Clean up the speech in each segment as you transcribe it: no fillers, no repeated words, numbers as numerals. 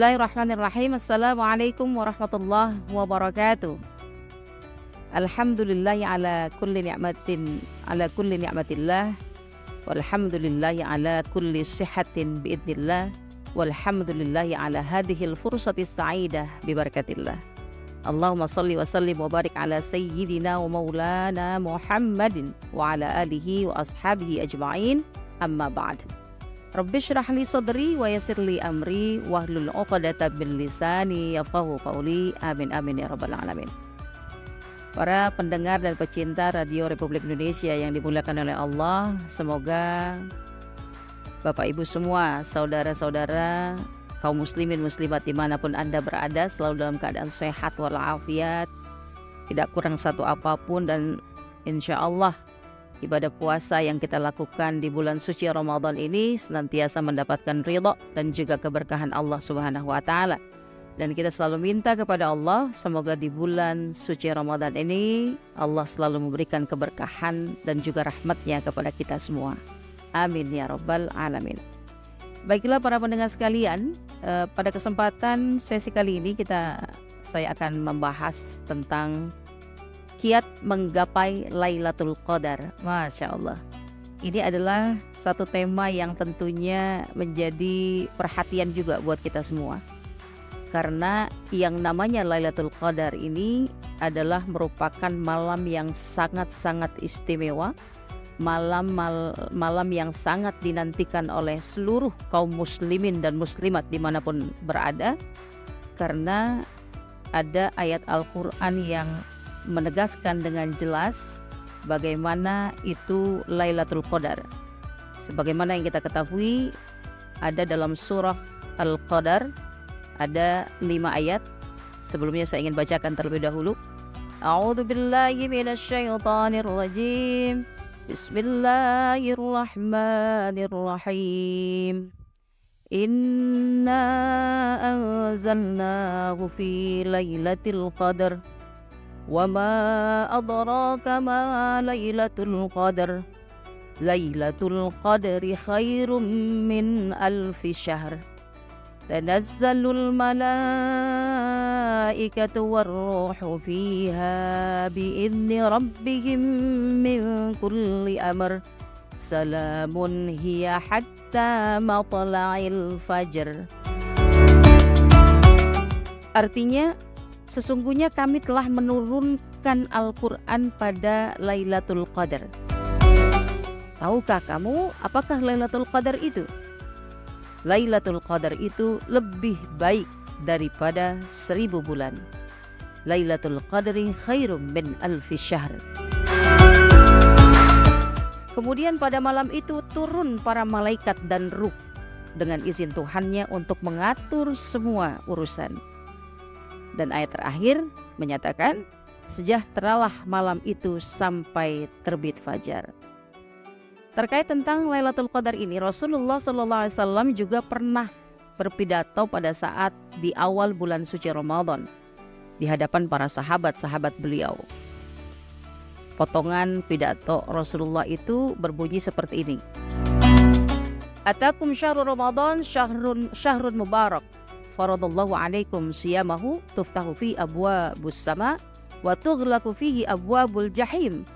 Bismillahirrahmanirrahim. Assalamualaikum warahmatullahi wabarakatuh. Alhamdulillahi ala kulli ni'matillah. Walhamdulillahi ala kulli sihatin biidnillah. Walhamdulillahi ala hadhil fursatis sa'idah bibarakatillah. Allahumma salli wa sallim wa barik ala sayyidina wa maulana Muhammadin wa ala alihi wa ashabihi ajma'in. Amma ba'd. Rabbi syrah li sadri wa yassir li amri wahlul 'uqdatam min lisani yafqahu qawli. Amin amin ya rabbal alamin. Para pendengar dan pecinta Radio Republik Indonesia yang dimuliakan oleh Allah, semoga Bapak Ibu semua, saudara-saudara, kaum muslimin muslimat dimanapun Anda berada selalu dalam keadaan sehat walafiat, tidak kurang satu apapun, dan insya Allah ibadah puasa yang kita lakukan di bulan suci Ramadan ini senantiasa mendapatkan ridha dan juga keberkahan Allah Subhanahu wa taala. Dan kita selalu minta kepada Allah semoga di bulan suci Ramadan ini Allah selalu memberikan keberkahan dan juga rahmatnya kepada kita semua. Amin ya rabbal alamin. Baiklah para pendengar sekalian, pada kesempatan sesi kali ini saya akan membahas tentang kiat menggapai Lailatul Qadar. Masya Allah. Ini adalah satu tema yang tentunya menjadi perhatian juga buat kita semua. Karena yang namanya Lailatul Qadar ini adalah merupakan malam yang sangat-sangat istimewa. Malam yang sangat dinantikan oleh seluruh kaum muslimin dan muslimat dimanapun berada. Karena ada ayat Al-Quran yang menegaskan dengan jelas bagaimana itu Lailatul Qadar. Sebagaimana yang kita ketahui, ada dalam surah Al-Qadar ada 5 ayat. Sebelumnya saya ingin bacakan terlebih dahulu. A'udzu billahi minasyaitonir rajim. Bismillahirrahmanirrahim. Inna anzalnahu fi lailatul qadar. وَمَا أَدْرَاكَ مَا لَيْلَةُ الْقَدْرِ لَيْلَةُ الْقَدْرِ خَيْرٌ مِّنْ أَلْفِ شَهْرٍ تَنَزَّلُ الْمَلَائِكَةُ وَالرُّوحُ فِيهَا بِإِذْنِ رَبِّهِمْ مِنْ كُلِّ أَمْرٍ سَلَامٌ هِيَ حَتَّى مَطْلَعِ الْفَجْرِ. Artinya, sesungguhnya kami telah menurunkan Al-Quran pada Lailatul Qadar. Tahukah kamu apakah Lailatul Qadar itu? Lailatul Qadar itu lebih baik daripada 1000 bulan. Lailatul Qadri khairum min alfi syahr. Kemudian pada malam itu turun para malaikat dan ruh dengan izin Tuhannya untuk mengatur semua urusan. Dan ayat terakhir menyatakan, sejahteralah malam itu sampai terbit fajar. Terkait tentang Lailatul Qadar ini, Rasulullah SAW juga pernah berpidato pada saat di awal bulan suci Ramadan di hadapan para sahabat-sahabat beliau. Potongan pidato Rasulullah itu berbunyi seperti ini. Atakum syahrul Ramadan syahrun mubarak. Faradallahu alaikum siyamahu tuftahu fi abwabus sama wa tughlaqu fihi abwabul jahim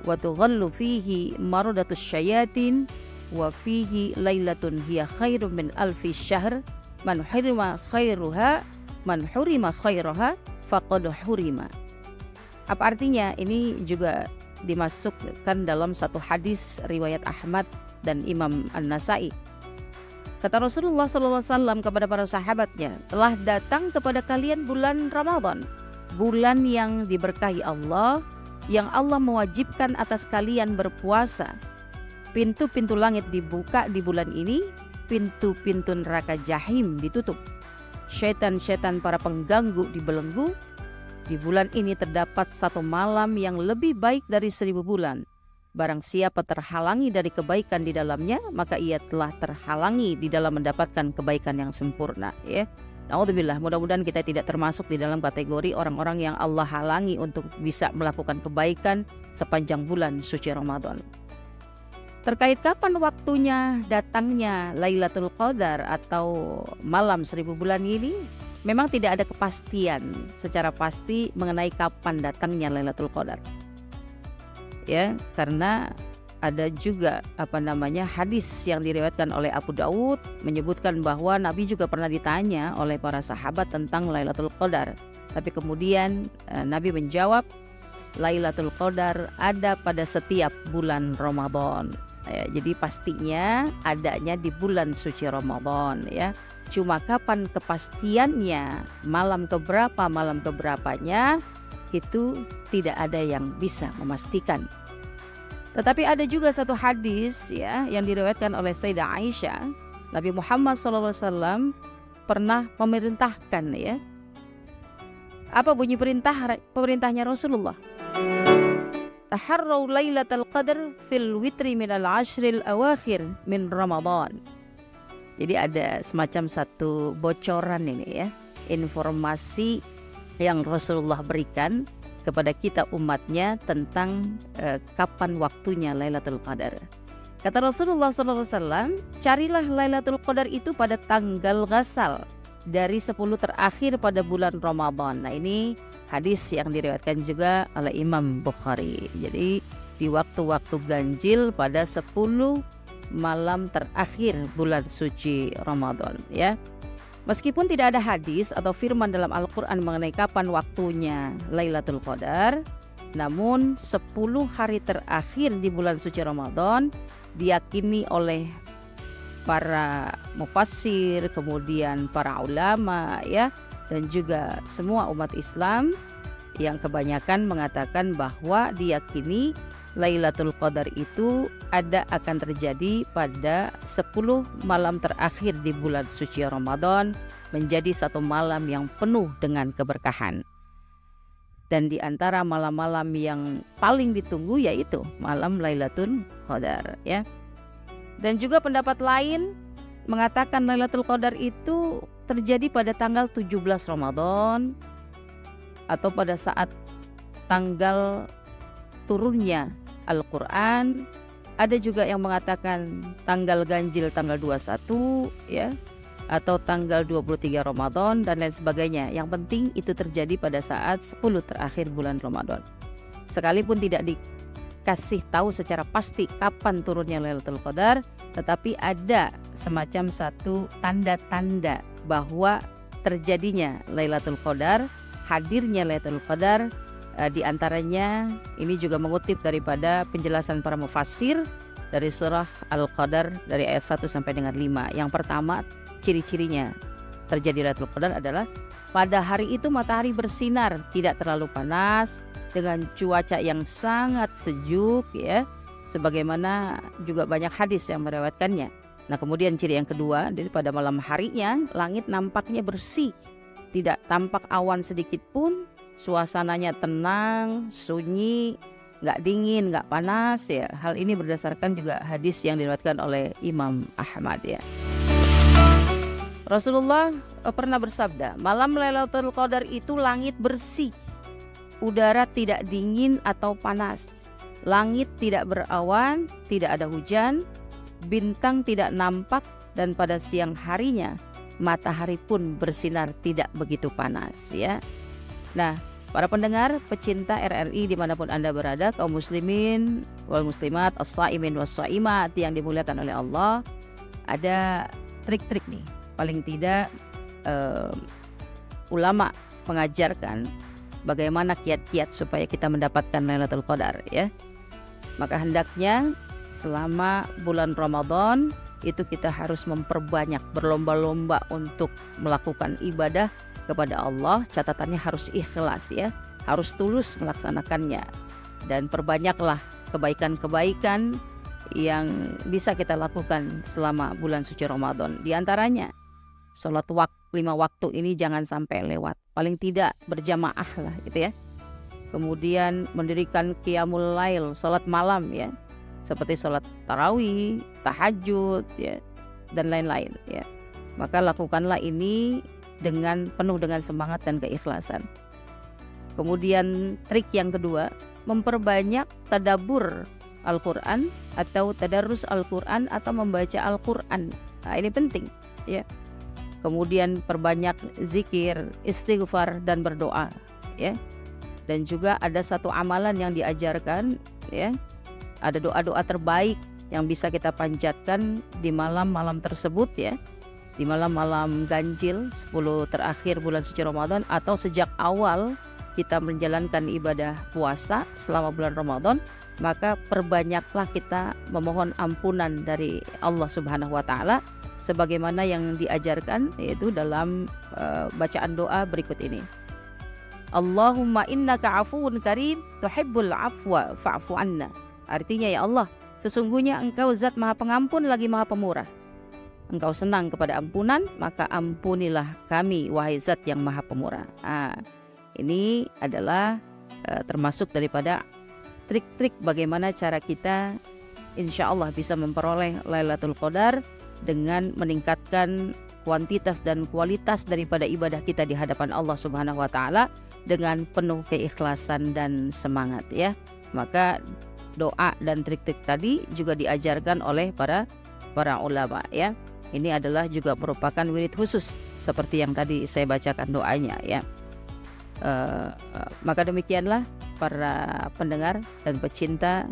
wa tughallu fihi maradatus syayatin wa fihi lailatun hiya khairum min alfi syahr man hurima khairuha faqad hurima. Apa artinya? Ini juga dimasukkan dalam satu hadis riwayat Ahmad dan Imam An-Nasai. Kata Rasulullah SAW kepada para sahabatnya, telah datang kepada kalian bulan Ramadan, bulan yang diberkahi Allah, yang Allah mewajibkan atas kalian berpuasa. Pintu-pintu langit dibuka di bulan ini, pintu-pintu neraka jahim ditutup. Syaitan-syaitan para pengganggu dibelenggu. Di bulan ini terdapat satu malam yang lebih baik dari 1000 bulan. Barang siapa terhalangi dari kebaikan di dalamnya, maka ia telah terhalangi di dalam mendapatkan kebaikan yang sempurna. Ya, Na'udzubillah, mudah-mudahan kita tidak termasuk di dalam kategori orang-orang yang Allah halangi untuk bisa melakukan kebaikan sepanjang bulan suci Ramadan. Terkait kapan waktunya datangnya Lailatul Qadar atau malam 1000 bulan ini, memang tidak ada kepastian secara pasti mengenai kapan datangnya Lailatul Qadar. Ya, karena ada juga hadis yang diriwayatkan oleh Abu Daud menyebutkan bahwa Nabi juga pernah ditanya oleh para sahabat tentang Lailatul Qadar. Tapi kemudian Nabi menjawab, Lailatul Qadar ada pada setiap bulan Ramadan. Ya, jadi pastinya adanya di bulan suci Ramadan ya. Cuma kapan kepastiannya, malam keberapanya itu tidak ada yang bisa memastikan. Tetapi ada juga satu hadis ya yang diriwayatkan oleh Sayyidah Aisyah, Nabi Muhammad SAW pernah memerintahkan ya. Apa bunyi perintahnya Rasulullah? Taharraw lailatul qadar fil witri minal ashril awakhir min Ramadan. Jadi ada semacam satu bocoran ini ya, informasi yang Rasulullah berikan kepada kita umatnya tentang kapan waktunya Lailatul Qadar. Kata Rasulullah SAW, carilah Lailatul Qadar itu pada tanggal ghasal dari 10 terakhir pada bulan Ramadan. Nah ini hadis yang diriwayatkan juga oleh Imam Bukhari. Jadi di waktu-waktu ganjil pada 10 malam terakhir bulan suci Ramadan ya. Meskipun tidak ada hadis atau firman dalam Al-Quran mengenai kapan waktunya Lailatul Qadar, namun 10 hari terakhir di bulan suci Ramadan diyakini oleh para mufassir, kemudian para ulama ya, dan juga semua umat Islam yang kebanyakan mengatakan bahwa diyakini Lailatul Qadar itu akan terjadi pada 10 malam terakhir di bulan suci Ramadan, menjadi satu malam yang penuh dengan keberkahan. Dan di antara malam-malam yang paling ditunggu yaitu malam Lailatul Qadar ya. Dan juga pendapat lain mengatakan Lailatul Qadar itu terjadi pada tanggal 17 Ramadan atau pada saat tanggal turunnya Al-Quran. Ada juga yang mengatakan tanggal ganjil tanggal 21 ya, atau tanggal 23 Ramadan dan lain sebagainya. Yang penting itu terjadi pada saat 10 terakhir bulan Ramadan. Sekalipun tidak dikasih tahu secara pasti kapan turunnya Lailatul Qadar, tetapi ada semacam satu tanda-tanda bahwa terjadinya Lailatul Qadar, hadirnya Lailatul Qadar. Di antaranya ini juga mengutip daripada penjelasan para mufassir dari surah Al-Qadar dari ayat 1 sampai dengan 5. Yang pertama, ciri-cirinya terjadi Lailatul Qadar adalah pada hari itu matahari bersinar, tidak terlalu panas, dengan cuaca yang sangat sejuk ya, sebagaimana juga banyak hadis yang meriwayatkannya. Nah kemudian ciri yang kedua, jadi pada malam harinya langit nampaknya bersih, tidak tampak awan sedikit pun, suasananya tenang, sunyi, nggak dingin, nggak panas ya. Hal ini berdasarkan juga hadis yang diriwayatkan oleh Imam Ahmad ya. Rasulullah pernah bersabda, malam Lailatul Qadar itu langit bersih, udara tidak dingin atau panas, langit tidak berawan, tidak ada hujan, bintang tidak nampak, dan pada siang harinya matahari pun bersinar tidak begitu panas ya. Nah, para pendengar pecinta RRI dimanapun Anda berada, kaum muslimin wal muslimat, as-saimin was-saimat yang dimuliakan oleh Allah, ada trik-trik nih. Paling tidak ulama mengajarkan bagaimana kiat-kiat supaya kita mendapatkan Lailatul Qadar ya. Maka hendaknya selama bulan Ramadan itu kita harus memperbanyak, berlomba-lomba untuk melakukan ibadah kepada Allah. Catatannya harus ikhlas ya, harus tulus melaksanakannya, dan perbanyaklah kebaikan-kebaikan yang bisa kita lakukan selama bulan suci Ramadan. Di antaranya sholat 5 waktu ini jangan sampai lewat, paling tidak berjamaah lah gitu ya. Kemudian mendirikan qiyamul lail, sholat malam ya, seperti sholat tarawih, tahajud ya, dan lain-lain ya. Maka lakukanlah ini penuh dengan semangat dan keikhlasan. Kemudian trik yang kedua, memperbanyak tadabbur Al-Quran atau tadarrus Al-Quran atau membaca Al-Quran. Nah, ini penting ya. Kemudian perbanyak zikir, istighfar dan berdoa ya. Dan juga ada satu amalan yang diajarkan ya. Ada doa-doa terbaik yang bisa kita panjatkan di malam-malam tersebut ya. Di malam-malam ganjil 10 terakhir bulan suci Ramadan atau sejak awal kita menjalankan ibadah puasa selama bulan Ramadan, maka perbanyaklah kita memohon ampunan dari Allah Subhanahu wa taala sebagaimana yang diajarkan yaitu dalam bacaan doa berikut ini. Allahumma innaka afuwun karim tuhibbul afwa fa'fu anna. Artinya, ya Allah, sesungguhnya Engkau zat Maha Pengampun lagi Maha Pemurah. Engkau senang kepada ampunan, maka ampunilah kami wahai zat yang Maha Pemurah. Ini adalah termasuk daripada trik-trik bagaimana cara kita insya Allah bisa memperoleh Lailatul Qadar dengan meningkatkan kuantitas dan kualitas daripada ibadah kita di hadapan Allah Subhanahu wa taala dengan penuh keikhlasan dan semangat ya. Maka doa dan trik-trik tadi juga diajarkan oleh para ulama ya. Ini adalah juga merupakan wirid khusus seperti yang tadi saya bacakan doanya ya. Maka demikianlah para pendengar dan pecinta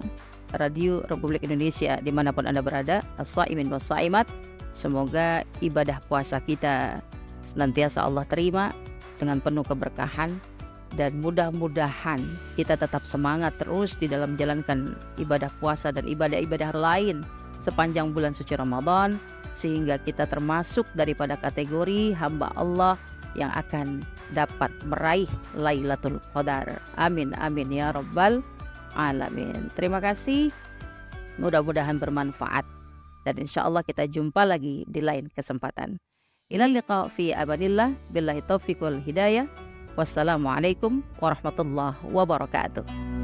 Radio Republik Indonesia dimanapun Anda berada, as-saimin was-saimat, semoga ibadah puasa kita senantiasa Allah terima dengan penuh keberkahan dan mudah-mudahan kita tetap semangat terus di dalam menjalankan ibadah puasa dan ibadah-ibadah lain sepanjang bulan suci Ramadan sehingga kita termasuk daripada kategori hamba Allah yang akan dapat meraih Lailatul Qadar. Amin amin ya rabbal alamin. Terima kasih. Mudah-mudahan bermanfaat dan insyaallah kita jumpa lagi di lain kesempatan. Ilal liqa fi amanillah billahi taufiq wal hidayah. Wassalamualaikum warahmatullahi wabarakatuh.